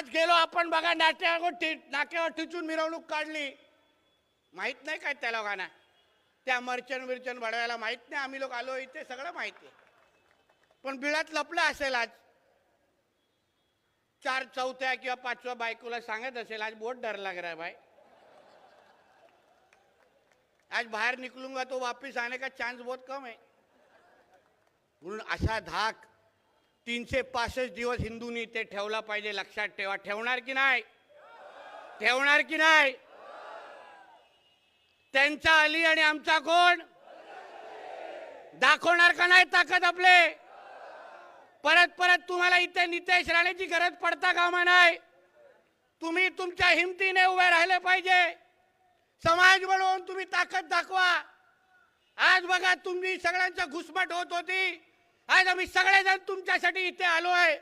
आज गेलो आपण बघा नाक्यावर ठिचून मिरवणूक काढली, माहित नाही काय त्या लोकांना, त्या मर्चन बडव्याला माहित नाही आम्ही लोक आलो इथे, सगळं माहिती आहे. पण बिळात लपलं असेल, आज 4 चौथ्या किंवा 5व्या बायकोला सांगत असेल आज बहुत डर लग रहा है भाई, आज बाहर निकलूंगा तो वापस आने का चांस बहुत कम है. म्हणून असा धाक 365 दिवस हिंदूंनी ते ठेवला पाहिजे, लक्षात ठेवा. ठेवणार की नाही? ठेवणार की नाही? त्यांचा अली आणि आमचा कोण? दाखवणार का नाही ताकद आपले? परत परत तुम्हाला इथे नितेश राणेची गरज पडता कामा नाही. तुम्ही तुमच्या हिमतीने उभे राहिले पाहिजे. समाज म्हणून तुम्ही ताकद दाखवा. आज बघा तुम्ही सगळ्यांचा घुसमट होत होती, आज आम्ही सगळेजण तुमच्यासाठी इथे आलो आहे.